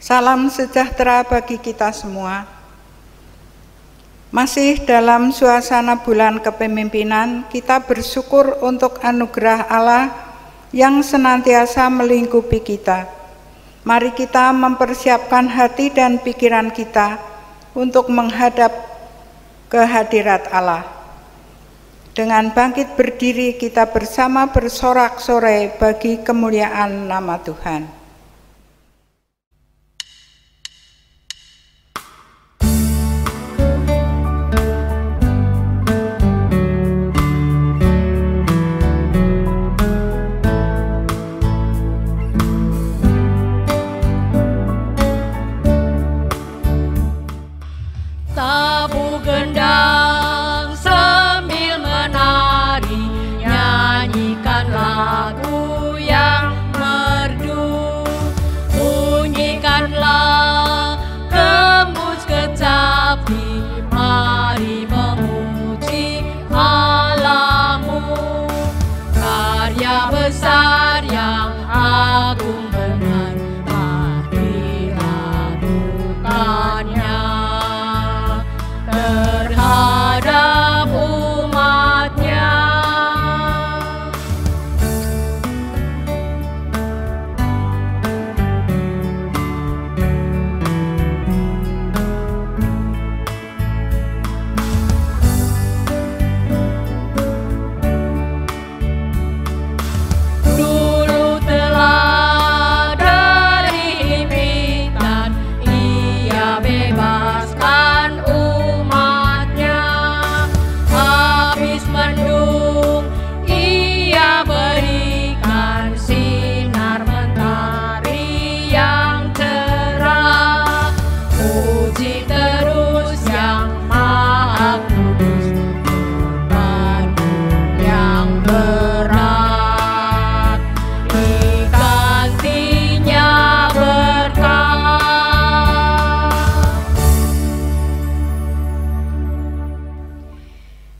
Salam sejahtera bagi kita semua. Masih dalam suasana bulan kepemimpinan, kita bersyukur untuk anugerah Allah yang senantiasa melingkupi kita. Mari kita mempersiapkan hati dan pikiran kita untuk menghadap kehadirat Allah. Dengan bangkit berdiri, kita bersama bersorak-sorai bagi kemuliaan nama Tuhan.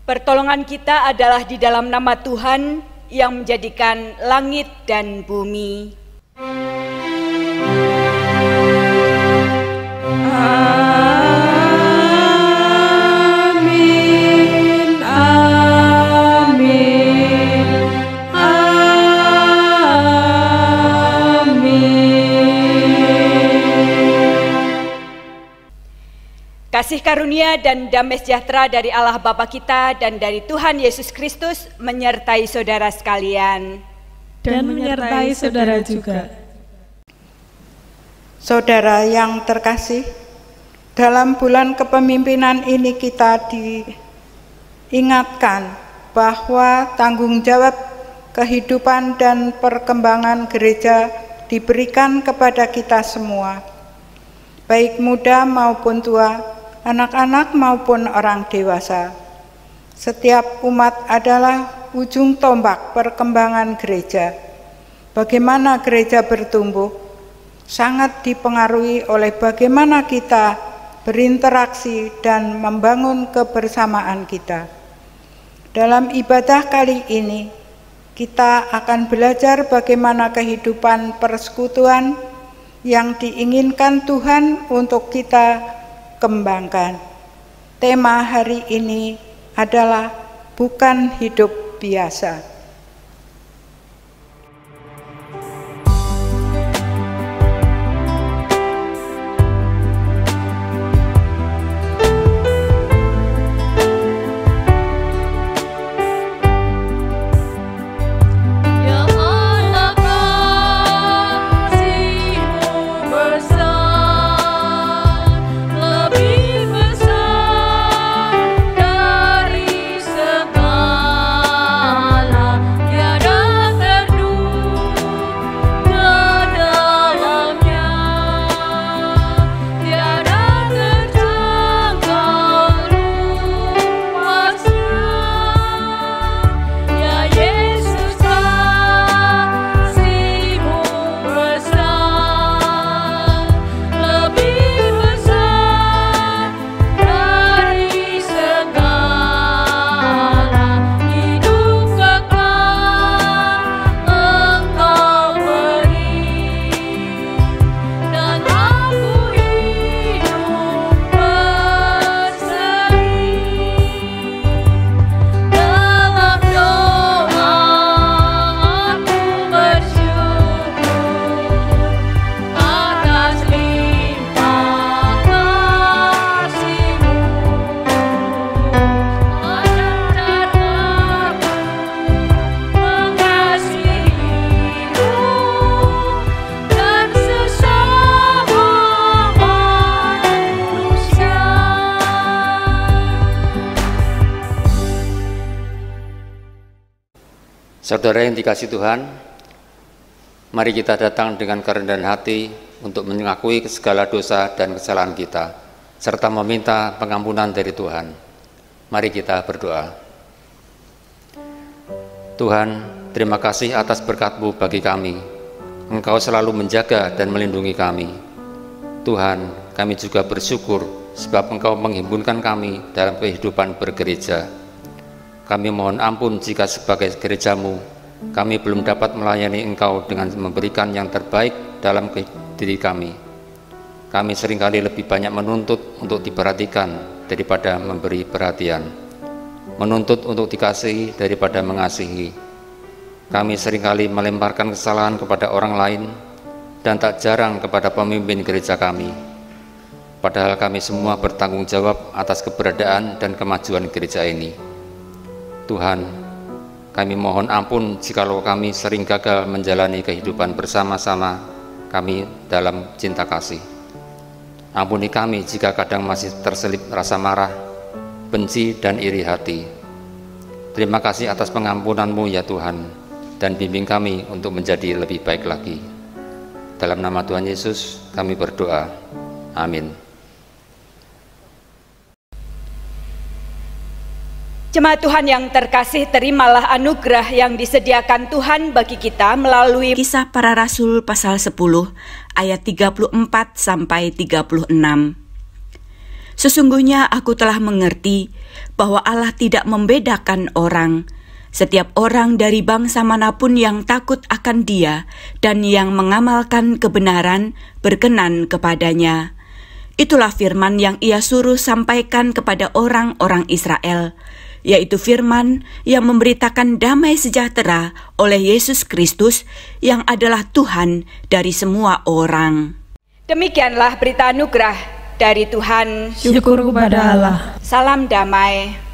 Pertolongan kita adalah di dalam nama Tuhan yang menjadikan langit dan bumi. Amin, amin, amin. Kasih karunia dan damai sejahtera dari Allah Bapa kita dan dari Tuhan Yesus Kristus menyertai saudara sekalian. Dan menyertai saudara juga. Saudara yang terkasih, dalam bulan kepemimpinan ini kita diingatkan bahwa tanggung jawab kehidupan dan perkembangan gereja diberikan kepada kita semua, baik muda maupun tua, anak-anak maupun orang dewasa. Setiap umat adalah ujung tombak perkembangan gereja. Bagaimana gereja bertumbuh sangat dipengaruhi oleh bagaimana kita berinteraksi dan membangun kebersamaan kita. Dalam ibadah kali ini, kita akan belajar bagaimana kehidupan persekutuan yang diinginkan Tuhan untuk kita kembangkan. Tema hari ini adalah bukan hidup biasa. Segala Saudara yang dikasihi Tuhan, mari kita datang dengan kerendahan hati untuk mengakui segala dosa dan kesalahan kita, serta meminta pengampunan dari Tuhan. Mari kita berdoa. Tuhan, terima kasih atas berkat-Mu bagi kami. Engkau selalu menjaga dan melindungi kami. Tuhan, kami juga bersyukur sebab Engkau menghimpunkan kami dalam kehidupan bergereja. Kami mohon ampun jika sebagai gereja-Mu kami belum dapat melayani Engkau dengan memberikan yang terbaik dalam diri kami. Kami seringkali lebih banyak menuntut untuk diperhatikan daripada memberi perhatian, menuntut untuk dikasihi daripada mengasihi. Kami seringkali melemparkan kesalahan kepada orang lain dan tak jarang kepada pemimpin gereja kami. Padahal kami semua bertanggung jawab atas keberadaan dan kemajuan gereja ini. Tuhan, kami mohon ampun jikalau kami sering gagal menjalani kehidupan bersama-sama kami dalam cinta kasih. Ampuni kami jika kadang masih terselip rasa marah, benci, dan iri hati. Terima kasih atas pengampunan-Mu ya Tuhan, dan bimbing kami untuk menjadi lebih baik lagi. Dalam nama Tuhan Yesus kami berdoa. Amin. Jemaat Tuhan yang terkasih, terimalah anugerah yang disediakan Tuhan bagi kita melalui Kisah Para Rasul pasal 10 ayat 34 sampai 36. Sesungguhnya aku telah mengerti bahwa Allah tidak membedakan orang. Setiap orang dari bangsa manapun yang takut akan Dia dan yang mengamalkan kebenaran berkenan kepadanya. Itulah firman yang Ia suruh sampaikan kepada orang-orang Israel, yaitu firman yang memberitakan damai sejahtera oleh Yesus Kristus yang adalah Tuhan dari semua orang. Demikianlah berita anugerah dari Tuhan. Syukur kepada Allah. Salam damai.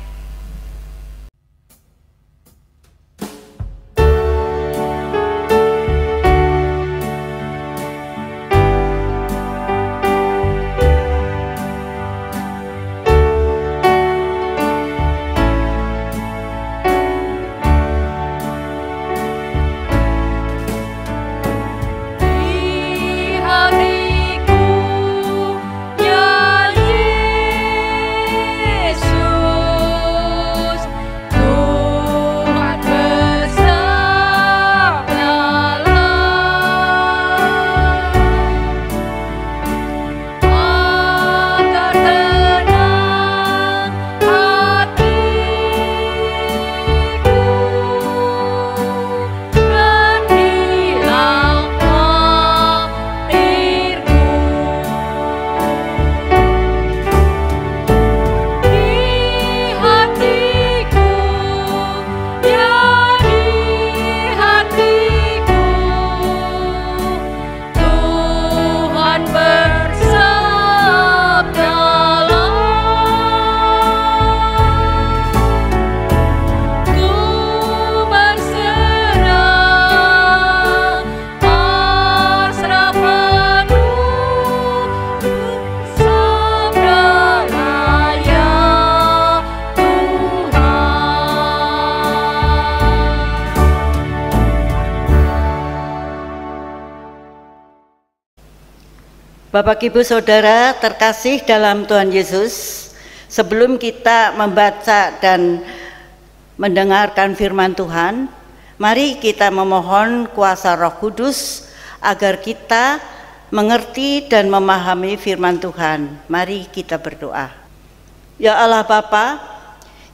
Bapak Ibu Saudara terkasih dalam Tuhan Yesus, sebelum kita membaca dan mendengarkan firman Tuhan, mari kita memohon kuasa Roh Kudus agar kita mengerti dan memahami firman Tuhan. Mari kita berdoa. Ya Allah Bapa,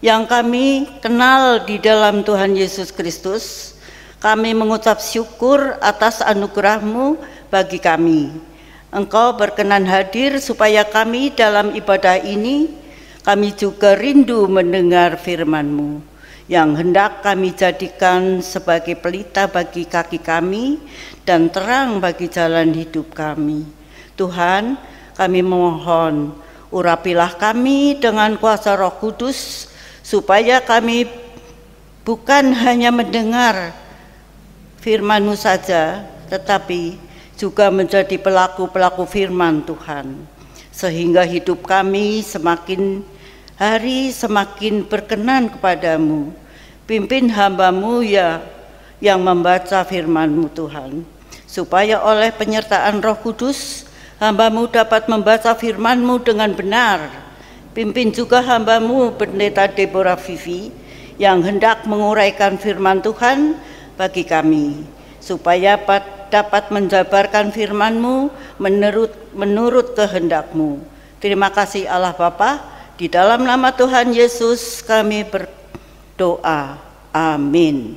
yang kami kenal di dalam Tuhan Yesus Kristus, kami mengucap syukur atas anugerah-Mu bagi kami. Engkau berkenan hadir supaya kami dalam ibadah ini, kami juga rindu mendengar firman-Mu yang hendak kami jadikan sebagai pelita bagi kaki kami dan terang bagi jalan hidup kami. Tuhan, kami mohon, urapilah kami dengan kuasa Roh Kudus, supaya kami bukan hanya mendengar firman-Mu saja, tetapi juga menjadi pelaku-pelaku firman Tuhan, sehingga hidup kami semakin hari semakin berkenan kepadamu. Pimpin hamba-Mu ya yang membaca firman-Mu Tuhan, supaya oleh penyertaan Roh Kudus hamba-Mu dapat membaca firman-Mu dengan benar. Pimpin juga hamba-Mu Pendeta Deborah Vivi yang hendak menguraikan firman Tuhan bagi kami, supaya dapat menjabarkan firman-Mu menurut kehendak-Mu. Terima kasih Allah Bapa, di dalam nama Tuhan Yesus kami berdoa. Amin.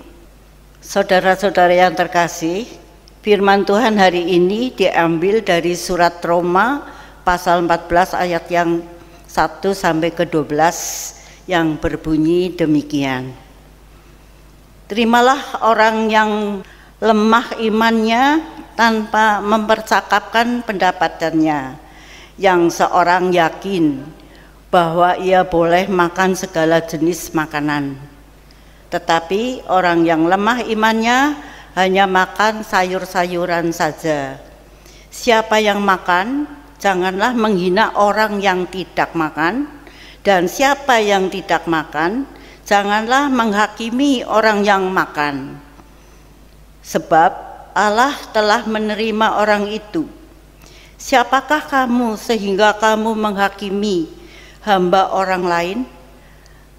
Saudara-saudara yang terkasih, firman Tuhan hari ini diambil dari surat Roma pasal 14 ayat yang 1 sampai ke 12 yang berbunyi demikian. Terimalah orang yang lemah imannya tanpa mempercakapkan pendapatannya, yang seorang yakin bahwa ia boleh makan segala jenis makanan. Tetapi orang yang lemah imannya hanya makan sayur-sayuran saja. Siapa yang makan, janganlah menghina orang yang tidak makan, dan siapa yang tidak makan, janganlah menghakimi orang yang makan. Sebab Allah telah menerima orang itu. Siapakah kamu sehingga kamu menghakimi hamba orang lain?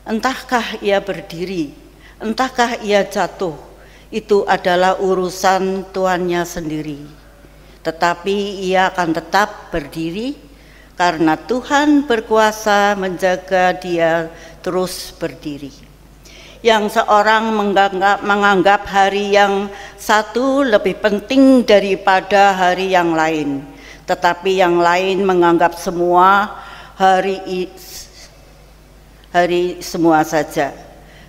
Entahkah ia berdiri, entahkah ia jatuh, itu adalah urusan tuannya sendiri. Tetapi ia akan tetap berdiri karena Tuhan berkuasa menjaga dia terus berdiri. Yang seorang menganggap hari yang satu lebih penting daripada hari yang lain, tetapi yang lain menganggap semua hari semua saja.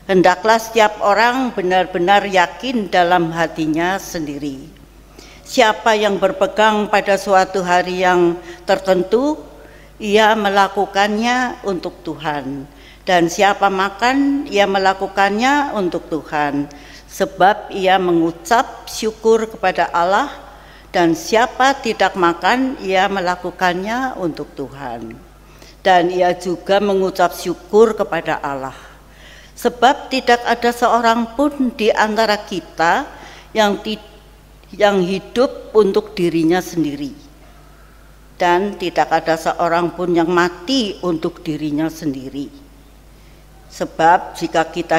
Hendaklah setiap orang benar-benar yakin dalam hatinya sendiri. Siapa yang berpegang pada suatu hari yang tertentu, ia melakukannya untuk Tuhan. Dan siapa makan, ia melakukannya untuk Tuhan, sebab ia mengucap syukur kepada Allah. Dan siapa tidak makan, ia melakukannya untuk Tuhan. Dan ia juga mengucap syukur kepada Allah. Sebab tidak ada seorang pun di antara kita yang hidup untuk dirinya sendiri, dan tidak ada seorang pun yang mati untuk dirinya sendiri. Sebab jika kita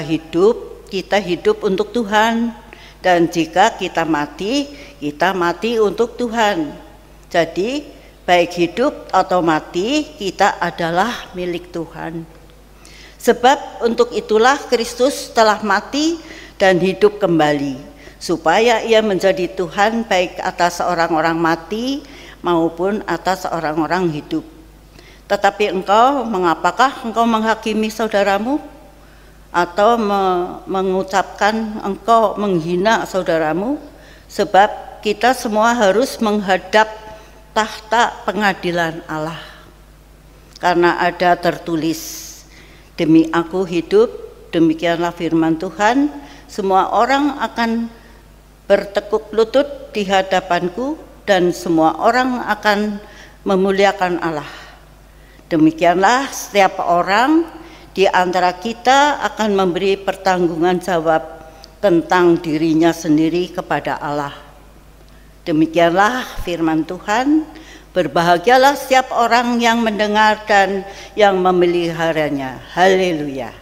hidup untuk Tuhan, dan jika kita mati untuk Tuhan. Jadi baik hidup atau mati, kita adalah milik Tuhan. Sebab untuk itulah Kristus telah mati dan hidup kembali, supaya ia menjadi Tuhan baik atas orang-orang mati maupun atas orang-orang hidup. Tetapi mengapakah engkau menghakimi saudaramu? Atau mengucapkan engkau menghina saudaramu? Sebab kita semua harus menghadap tahta pengadilan Allah. Karena ada tertulis, demi aku hidup, demikianlah firman Tuhan, semua orang akan bertekuk lutut di hadapanku, dan semua orang akan memuliakan Allah. Demikianlah setiap orang di antara kita akan memberi pertanggungan jawab tentang dirinya sendiri kepada Allah. Demikianlah firman Tuhan. Berbahagialah setiap orang yang mendengar dan yang memeliharanya. Haleluya.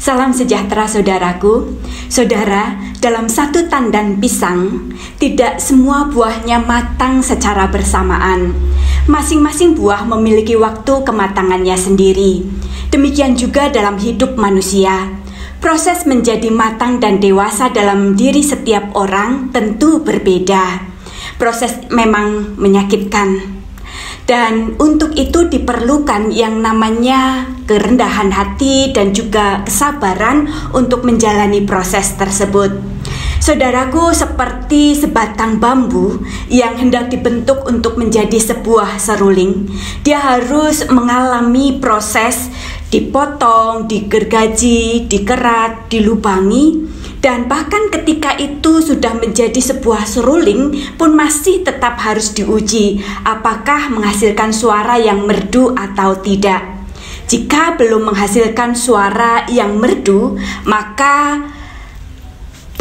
Salam sejahtera saudaraku. Saudara, dalam satu tandan pisang, tidak semua buahnya matang secara bersamaan. Masing-masing buah memiliki waktu kematangannya sendiri. Demikian juga dalam hidup manusia. Proses menjadi matang dan dewasa dalam diri setiap orang tentu berbeda. Proses memang menyakitkan. Dan untuk itu diperlukan yang namanya kerendahan hati dan juga kesabaran untuk menjalani proses tersebut. Saudaraku, seperti sebatang bambu yang hendak dibentuk untuk menjadi sebuah seruling, dia harus mengalami proses dipotong, digergaji, dikerat, dilubangi, dan bahkan ketika itu sudah menjadi sebuah seruling pun masih tetap harus diuji apakah menghasilkan suara yang merdu atau tidak. Jika belum menghasilkan suara yang merdu, maka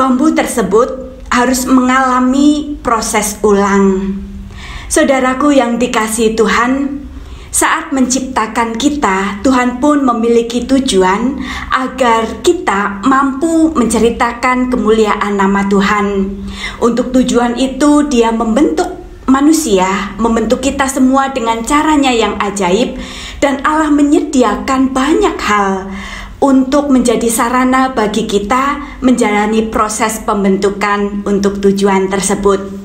bambu tersebut harus mengalami proses ulang. Saudaraku yang dikasihi Tuhan, saat menciptakan kita, Tuhan pun memiliki tujuan agar kita mampu menceritakan kemuliaan nama Tuhan. Untuk tujuan itu Dia membentuk manusia, membentuk kita semua dengan caranya yang ajaib, dan Allah menyediakan banyak hal untuk menjadi sarana bagi kita menjalani proses pembentukan untuk tujuan tersebut.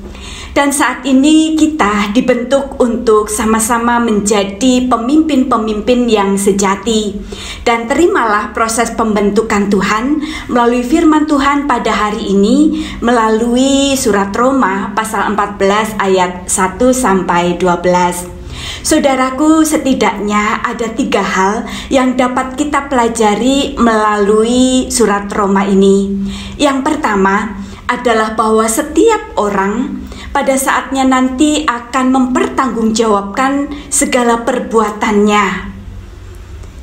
Dan saat ini kita dibentuk untuk sama-sama menjadi pemimpin-pemimpin yang sejati. Dan terimalah proses pembentukan Tuhan melalui firman Tuhan pada hari ini melalui surat Roma pasal 14 ayat 1-12. Saudaraku, setidaknya ada 3 hal yang dapat kita pelajari melalui surat Roma ini. Yang pertama adalah bahwa setiap orang pada saatnya nanti akan mempertanggungjawabkan segala perbuatannya.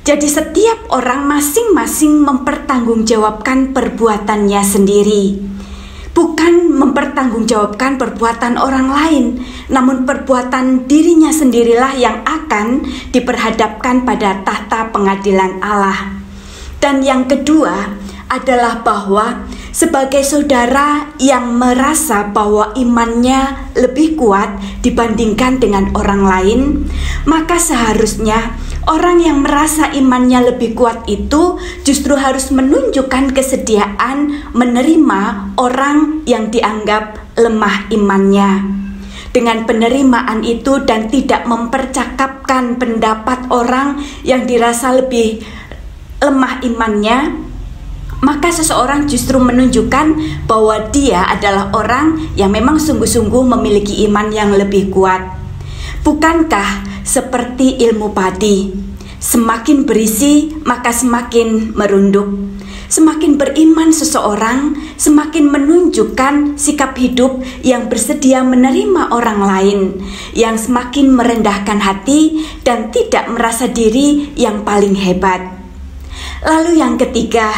Jadi setiap orang masing-masing mempertanggungjawabkan perbuatannya sendiri. Bukan mempertanggungjawabkan perbuatan orang lain, namun perbuatan dirinya sendirilah yang akan diperhadapkan pada tahta pengadilan Allah. Dan yang kedua adalah bahwa sebagai saudara yang merasa bahwa imannya lebih kuat dibandingkan dengan orang lain, maka seharusnya orang yang merasa imannya lebih kuat itu justru harus menunjukkan kesediaan menerima orang yang dianggap lemah imannya. Dengan penerimaan itu dan tidak mempercakapkan pendapat orang yang dirasa lebih lemah imannya, maka seseorang justru menunjukkan bahwa dia adalah orang yang memang sungguh-sungguh memiliki iman yang lebih kuat. Bukankah seperti ilmu padi, semakin berisi maka semakin merunduk. Semakin beriman seseorang, semakin menunjukkan sikap hidup yang bersedia menerima orang lain, yang semakin merendahkan hati dan tidak merasa diri yang paling hebat. Lalu yang ketiga,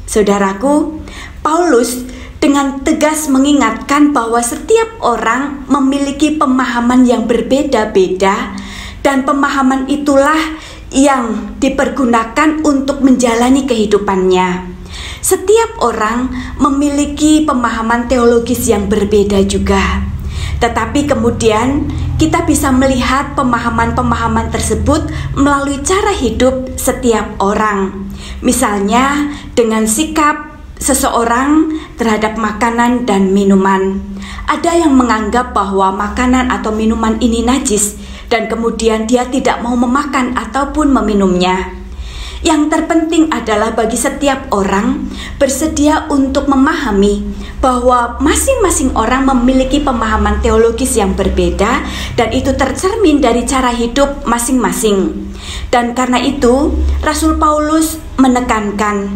saudaraku, Paulus dengan tegas mengingatkan bahwa setiap orang memiliki pemahaman yang berbeda-beda, dan pemahaman itulah yang dipergunakan untuk menjalani kehidupannya. Setiap orang memiliki pemahaman teologis yang berbeda juga. Tetapi kemudian kita bisa melihat pemahaman-pemahaman tersebut melalui cara hidup setiap orang. Misalnya dengan sikap seseorang terhadap makanan dan minuman. Ada yang menganggap bahwa makanan atau minuman ini najis dan kemudian dia tidak mau memakan ataupun meminumnya. Yang terpenting adalah bagi setiap orang bersedia untuk memahami bahwa masing-masing orang memiliki pemahaman teologis yang berbeda dan itu tercermin dari cara hidup masing-masing. Dan karena itu Rasul Paulus menekankan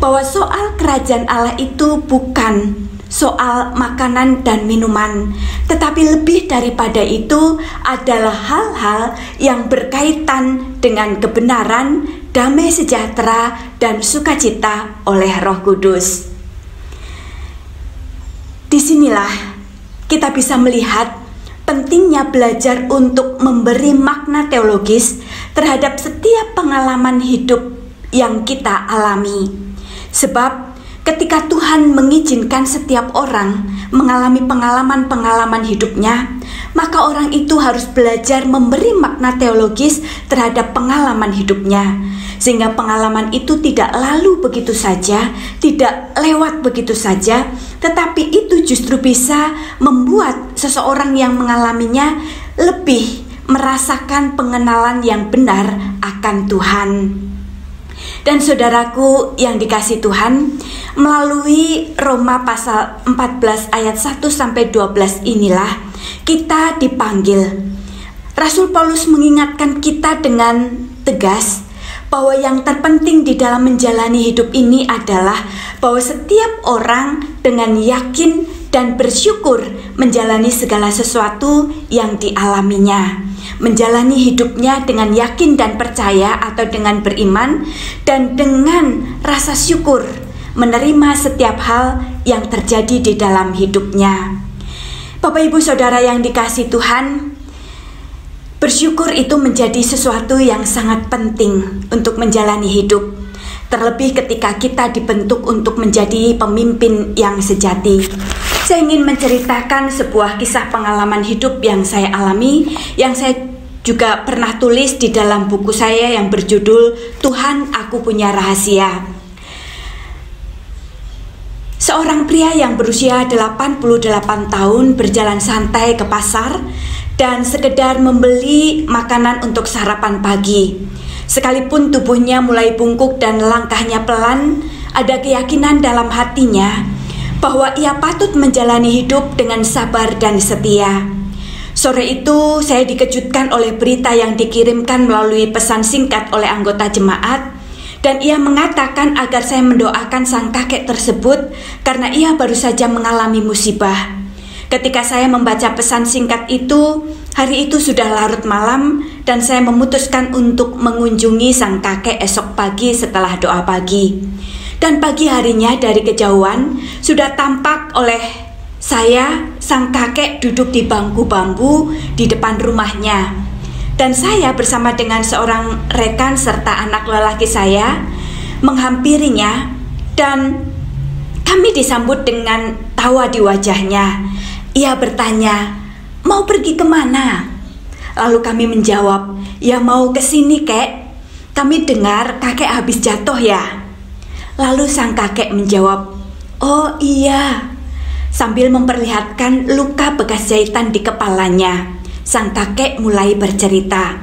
bahwa soal kerajaan Allah itu bukan soal makanan dan minuman, tetapi lebih daripada itu adalah hal-hal yang berkaitan dengan kebenaran, damai sejahtera, dan sukacita oleh Roh Kudus. Disinilah kita bisa melihat pentingnya belajar untuk memberi makna teologis terhadap setiap pengalaman hidup yang kita alami. Sebab ketika Tuhan mengizinkan setiap orang mengalami pengalaman-pengalaman hidupnya, maka orang itu harus belajar memberi makna teologis terhadap pengalaman hidupnya, sehingga pengalaman itu tidak lalu begitu saja, tidak lewat begitu saja, tetapi itu justru bisa membuat seseorang yang mengalaminya lebih merasakan pengenalan yang benar akan Tuhan. Dan saudaraku yang dikasihi Tuhan, melalui Roma pasal 14 ayat 1-12 inilah kita dipanggil. Rasul Paulus mengingatkan kita dengan tegas bahwa yang terpenting di dalam menjalani hidup ini adalah bahwa setiap orang dengan yakin dan bersyukur menjalani segala sesuatu yang dialaminya, menjalani hidupnya dengan yakin dan percaya atau dengan beriman, dan dengan rasa syukur menerima setiap hal yang terjadi di dalam hidupnya. Bapak Ibu Saudara yang dikasihi Tuhan, bersyukur itu menjadi sesuatu yang sangat penting untuk menjalani hidup, terlebih ketika kita dibentuk untuk menjadi pemimpin yang sejati. Saya ingin menceritakan sebuah kisah pengalaman hidup yang saya alami, yang saya juga pernah tulis di dalam buku saya yang berjudul Tuhan, Aku Punya Rahasia. Seorang pria yang berusia 88 tahun berjalan santai ke pasar dan sekedar membeli makanan untuk sarapan pagi. Sekalipun tubuhnya mulai bungkuk dan langkahnya pelan, ada keyakinan dalam hatinya bahwa ia patut menjalani hidup dengan sabar dan setia. Sore itu saya dikejutkan oleh berita yang dikirimkan melalui pesan singkat oleh anggota jemaat, dan ia mengatakan agar saya mendoakan sang kakek tersebut karena ia baru saja mengalami musibah. Ketika saya membaca pesan singkat itu, hari itu sudah larut malam dan saya memutuskan untuk mengunjungi sang kakek esok pagi setelah doa pagi. Dan pagi harinya dari kejauhan sudah tampak oleh saya sang kakek duduk di bangku bambu di depan rumahnya. Dan saya bersama dengan seorang rekan serta anak lelaki saya menghampirinya, dan kami disambut dengan tawa di wajahnya. Ia bertanya, "Mau pergi kemana?" Lalu kami menjawab, "Ya mau ke sini, Kek. Kami dengar kakek habis jatuh ya." Lalu sang kakek menjawab, "Oh iya." Sambil memperlihatkan luka bekas jahitan di kepalanya, sang kakek mulai bercerita,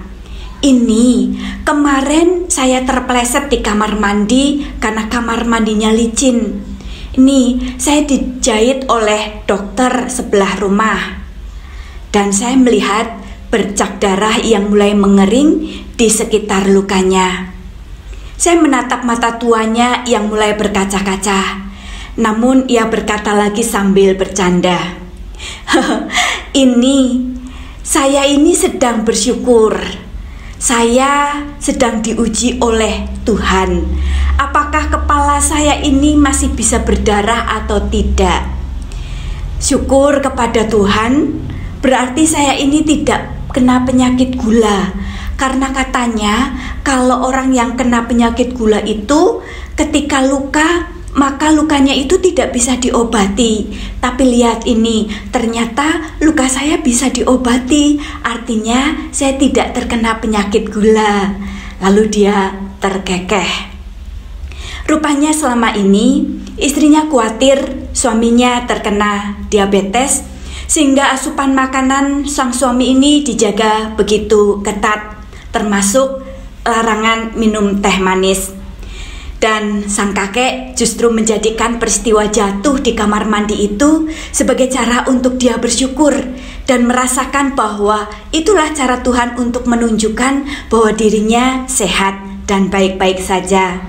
"Ini kemarin saya terpeleset di kamar mandi karena kamar mandinya licin. Ini saya dijahit oleh dokter sebelah rumah. Dan saya melihat bercak darah yang mulai mengering di sekitar lukanya." Saya menatap mata tuanya yang mulai berkaca-kaca. Namun ia berkata lagi sambil bercanda, Saya ini sedang bersyukur. Saya sedang diuji oleh Tuhan. Apakah kepala saya ini masih bisa berdarah atau tidak? Syukur kepada Tuhan, berarti saya ini tidak kena penyakit gula. Karena katanya kalau orang yang kena penyakit gula itu ketika luka, maka lukanya itu tidak bisa diobati. Tapi lihat ini, ternyata luka saya bisa diobati. Artinya saya tidak terkena penyakit gula. Lalu dia terkekeh. Rupanya selama ini istrinya khawatir suaminya terkena diabetes, sehingga asupan makanan sang suami ini dijaga begitu ketat, termasuk larangan minum teh manis. Dan sang kakek justru menjadikan peristiwa jatuh di kamar mandi itu sebagai cara untuk dia bersyukur dan merasakan bahwa itulah cara Tuhan untuk menunjukkan bahwa dirinya sehat dan baik-baik saja.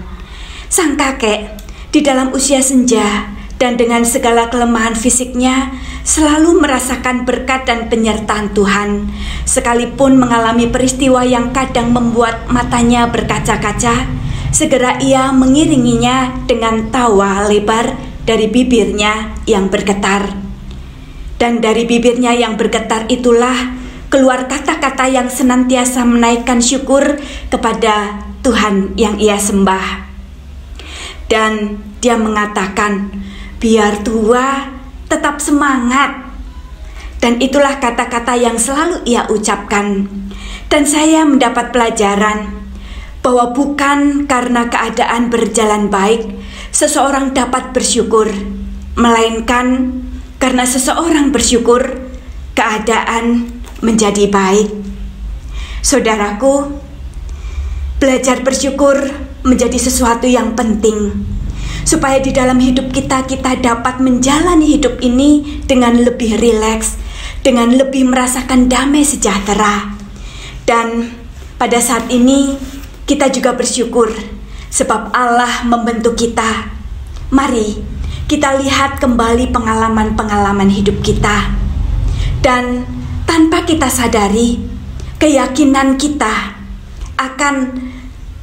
Sang kakek di dalam usia senja dan dengan segala kelemahan fisiknya selalu merasakan berkat dan penyertaan Tuhan. Sekalipun mengalami peristiwa yang kadang membuat matanya berkaca-kaca, segera ia mengiringinya dengan tawa lebar dari bibirnya yang bergetar. Dan dari bibirnya yang bergetar itulah keluar kata-kata yang senantiasa menaikkan syukur kepada Tuhan yang ia sembah. Dan dia mengatakan, "Biar tua, tetap semangat." Dan itulah kata-kata yang selalu ia ucapkan. Dan saya mendapat pelajaran bahwa bukan karena keadaan berjalan baik seseorang dapat bersyukur, melainkan karena seseorang bersyukur keadaan menjadi baik. Saudaraku, belajar bersyukur menjadi sesuatu yang penting, supaya di dalam hidup kita dapat menjalani hidup ini dengan lebih rileks, dengan lebih merasakan damai sejahtera. Dan pada saat ini kita juga bersyukur sebab Allah membentuk kita. Mari kita lihat kembali pengalaman-pengalaman hidup kita, dan tanpa kita sadari, keyakinan kita akan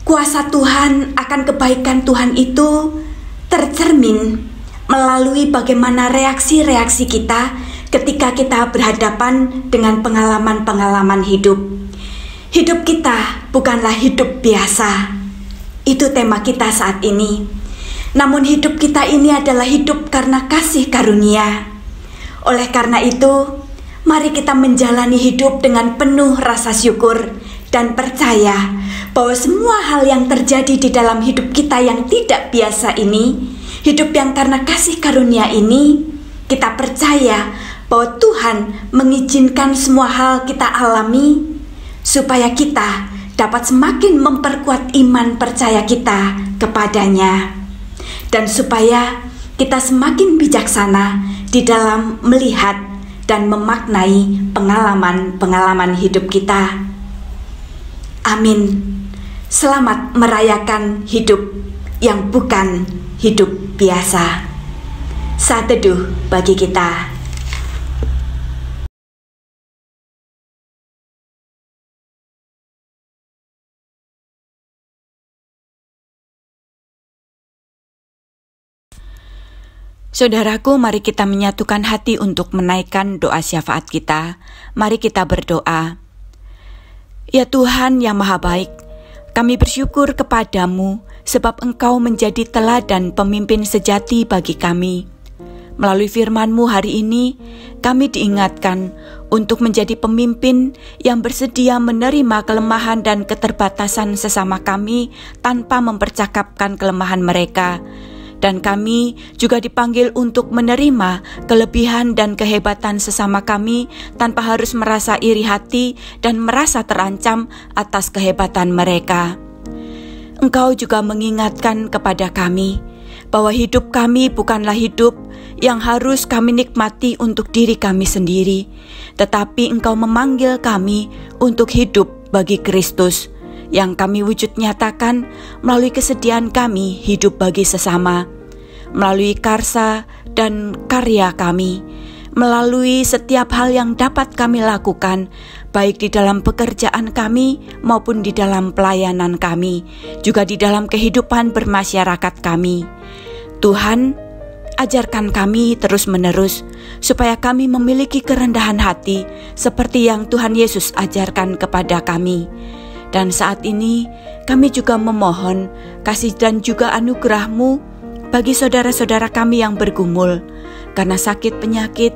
kuasa Tuhan, akan kebaikan Tuhan itu tercermin melalui bagaimana reaksi-reaksi kita ketika kita berhadapan dengan pengalaman-pengalaman hidup. Hidup kita bukanlah hidup biasa. Itu tema kita saat ini. Namun hidup kita ini adalah hidup karena kasih karunia. Oleh karena itu, mari kita menjalani hidup dengan penuh rasa syukur dan percaya bahwa semua hal yang terjadi di dalam hidup kita yang tidak biasa ini, hidup yang karena kasih karunia ini, kita percaya bahwa Tuhan mengizinkan semua hal kita alami supaya kita dapat semakin memperkuat iman percaya kita kepadanya, dan supaya kita semakin bijaksana di dalam melihat dan memaknai pengalaman-pengalaman hidup kita. Amin. Selamat merayakan hidup yang bukan hidup biasa. Saat teduh bagi kita. Saudaraku, mari kita menyatukan hati untuk menaikkan doa syafaat kita. Mari kita berdoa. Ya Tuhan yang Maha Baik, kami bersyukur kepadamu sebab Engkau menjadi teladan pemimpin sejati bagi kami. Melalui firman-Mu hari ini, kami diingatkan untuk menjadi pemimpin yang bersedia menerima kelemahan dan keterbatasan sesama kami tanpa mempercakapkan kelemahan mereka. Dan kami juga dipanggil untuk menerima kelebihan dan kehebatan sesama kami tanpa harus merasa iri hati dan merasa terancam atas kehebatan mereka. Engkau juga mengingatkan kepada kami bahwa hidup kami bukanlah hidup yang harus kami nikmati untuk diri kami sendiri, tetapi Engkau memanggil kami untuk hidup bagi Kristus, yang kami wujud nyatakan melalui kesediaan kami hidup bagi sesama, melalui karsa dan karya kami, melalui setiap hal yang dapat kami lakukan, baik di dalam pekerjaan kami maupun di dalam pelayanan kami, juga di dalam kehidupan bermasyarakat kami. Tuhan, ajarkan kami terus-menerus supaya kami memiliki kerendahan hati seperti yang Tuhan Yesus ajarkan kepada kami. Dan saat ini kami juga memohon kasih dan juga anugerah-Mu bagi saudara-saudara kami yang bergumul karena sakit penyakit,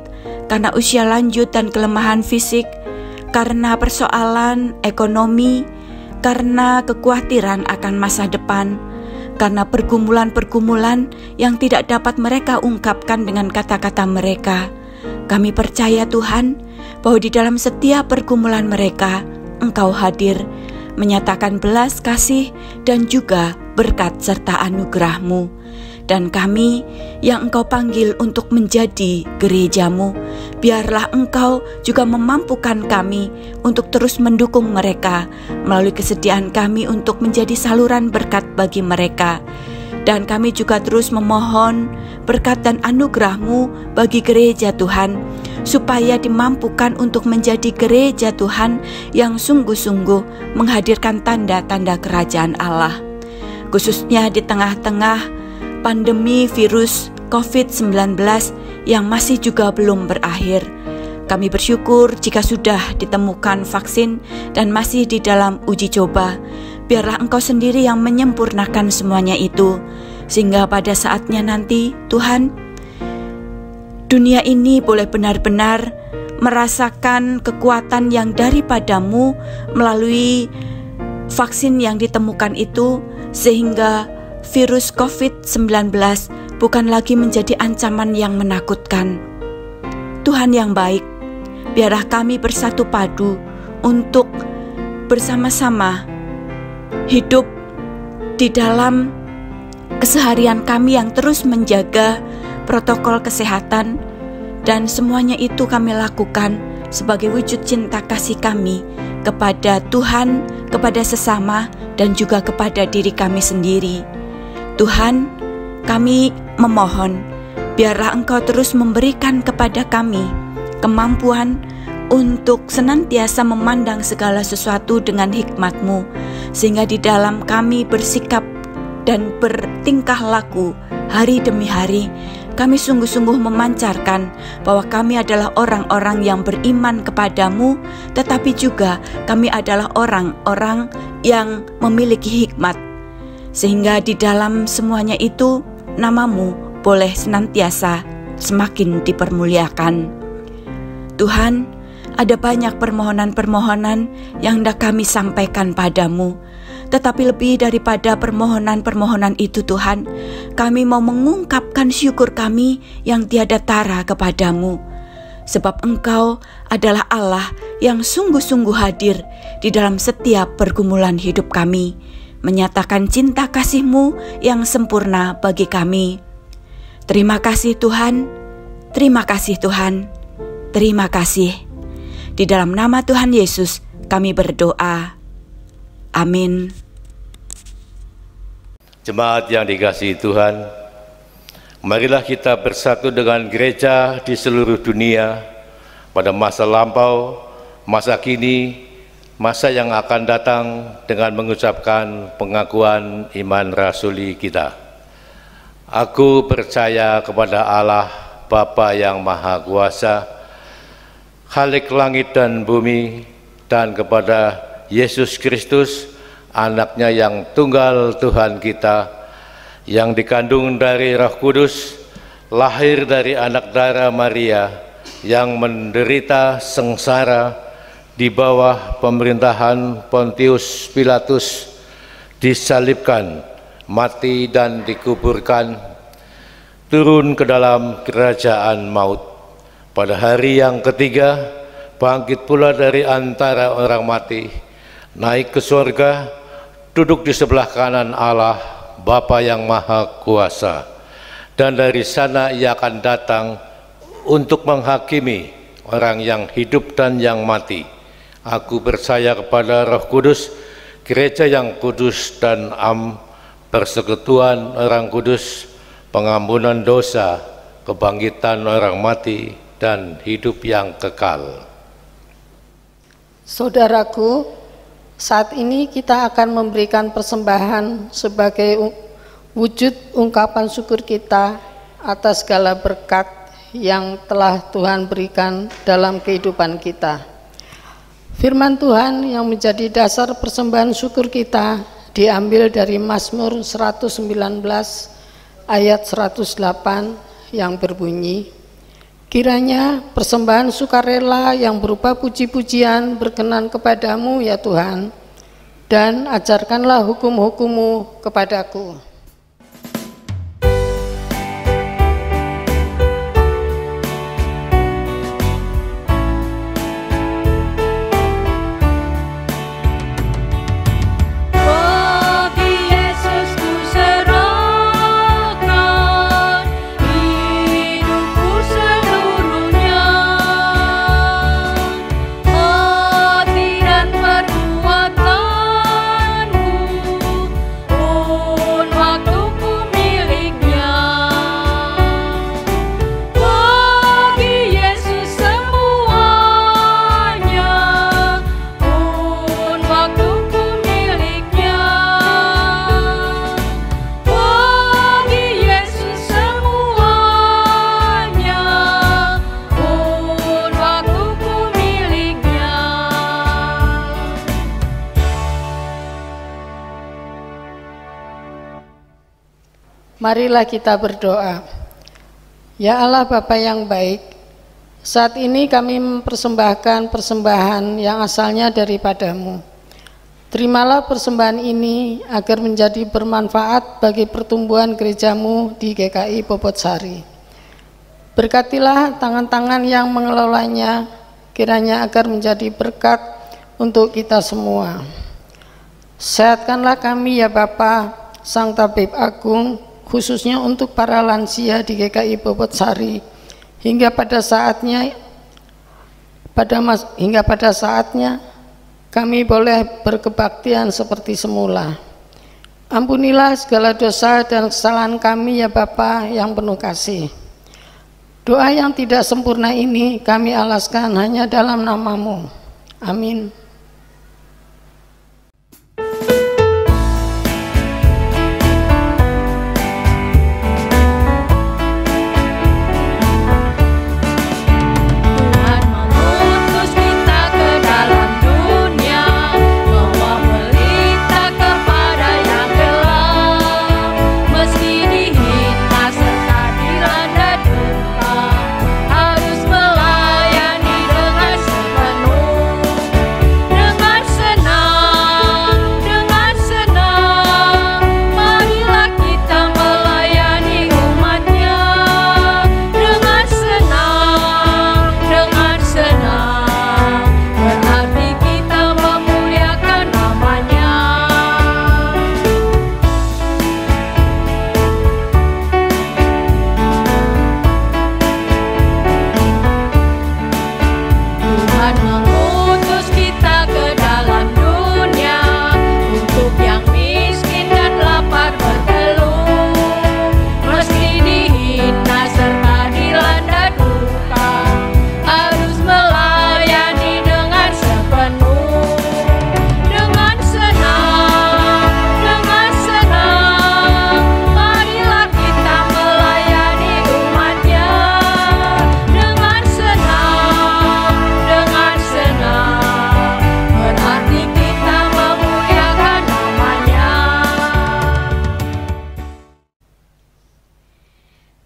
karena usia lanjut dan kelemahan fisik, karena persoalan ekonomi, karena kekhawatiran akan masa depan, karena pergumulan-pergumulan yang tidak dapat mereka ungkapkan dengan kata-kata mereka. Kami percaya Tuhan bahwa di dalam setiap pergumulan mereka Engkau hadir, menyatakan belas kasih dan juga berkat serta anugerah-Mu. Dan kami yang Engkau panggil untuk menjadi gereja-Mu, biarlah Engkau juga memampukan kami untuk terus mendukung mereka melalui kesediaan kami untuk menjadi saluran berkat bagi mereka. Dan kami juga terus memohon berkat dan anugerah-Mu bagi gereja Tuhan, supaya dimampukan untuk menjadi gereja Tuhan yang sungguh-sungguh menghadirkan tanda-tanda kerajaan Allah, khususnya di tengah-tengah pandemi virus COVID-19 yang masih juga belum berakhir. Kami bersyukur jika sudah ditemukan vaksin dan masih di dalam uji coba. Biarlah Engkau sendiri yang menyempurnakan semuanya itu, sehingga pada saatnya nanti Tuhan, dunia ini boleh benar-benar merasakan kekuatan yang daripada-Mu melalui vaksin yang ditemukan itu, sehingga virus COVID-19 bukan lagi menjadi ancaman yang menakutkan. Tuhan yang baik, biarlah kami bersatu padu untuk bersama-sama hidup di dalam keseharian kami yang terus menjaga protokol kesehatan, dan semuanya itu kami lakukan sebagai wujud cinta kasih kami kepada Tuhan, kepada sesama, dan juga kepada diri kami sendiri. Tuhan, kami memohon, biarlah Engkau terus memberikan kepada kami kemampuan untuk senantiasa memandang segala sesuatu dengan hikmat-Mu, sehingga di dalam kami bersikap dan bertingkah laku hari demi hari, kami sungguh-sungguh memancarkan bahwa kami adalah orang-orang yang beriman kepadamu, tetapi juga kami adalah orang-orang yang memiliki hikmat, sehingga di dalam semuanya itu namamu boleh senantiasa semakin dipermuliakan. Tuhan, ada banyak permohonan-permohonan yang hendak kami sampaikan padamu, tetapi lebih daripada permohonan-permohonan itu Tuhan, kami mau mengungkapkan syukur kami yang tiada tara kepadamu. Sebab Engkau adalah Allah yang sungguh-sungguh hadir di dalam setiap pergumulan hidup kami, menyatakan cinta kasih-Mu yang sempurna bagi kami. Terima kasih Tuhan, terima kasih Tuhan, terima kasih. Di dalam nama Tuhan Yesus kami berdoa. Amin. Jemaat yang dikasihi Tuhan, marilah kita bersatu dengan gereja di seluruh dunia pada masa lampau, masa kini, masa yang akan datang dengan mengucapkan pengakuan iman rasuli kita. Aku percaya kepada Allah Bapa yang Maha Kuasa, Khalik langit dan bumi, dan kepada Yesus Kristus, Anaknya yang tunggal Tuhan kita, yang dikandung dari Roh Kudus, lahir dari anak darah Maria, yang menderita sengsara di bawah pemerintahan Pontius Pilatus, disalibkan, mati dan dikuburkan, turun ke dalam kerajaan maut. Pada hari yang ketiga, bangkit pula dari antara orang mati, naik ke surga, duduk di sebelah kanan Allah Bapa yang Maha Kuasa, dan dari sana Ia akan datang untuk menghakimi orang yang hidup dan yang mati. Aku percaya kepada Roh Kudus, gereja yang kudus dan persekutuan orang kudus, pengampunan dosa, kebangkitan orang mati, dan hidup yang kekal. Saudaraku, saat ini kita akan memberikan persembahan sebagai wujud ungkapan syukur kita atas segala berkat yang telah Tuhan berikan dalam kehidupan kita. Firman Tuhan yang menjadi dasar persembahan syukur kita diambil dari Mazmur 119 ayat 108 yang berbunyi, kiranya persembahan sukarela yang berupa puji-pujian berkenan kepadamu ya Tuhan, dan ajarkanlah hukum-hukum-Mu kepadaku. Marilah kita berdoa. Ya Allah Bapa yang baik, saat ini kami mempersembahkan persembahan yang asalnya daripada-Mu. Terimalah persembahan ini agar menjadi bermanfaat bagi pertumbuhan gereja-Mu di GKI Bobotsari. Berkatilah tangan-tangan yang mengelolanya, kiranya agar menjadi berkat untuk kita semua. Sehatkanlah kami ya Bapa, Sang Tabib Agung, khususnya untuk para lansia di GKI Bobotsari, hingga pada saatnya kami boleh berkebaktian seperti semula. Ampunilah segala dosa dan kesalahan kami ya Bapa yang penuh kasih. Doa yang tidak sempurna ini kami alaskan hanya dalam nama-Mu. Amin.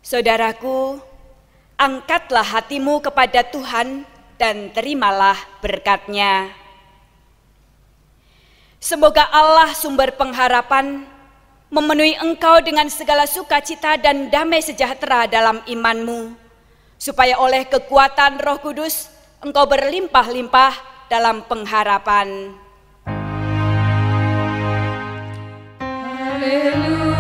Saudaraku, angkatlah hatimu kepada Tuhan dan terimalah berkat-Nya. Semoga Allah sumber pengharapan memenuhi engkau dengan segala sukacita dan damai sejahtera dalam imanmu, supaya oleh kekuatan Roh Kudus engkau berlimpah-limpah dalam pengharapan. Haleluya.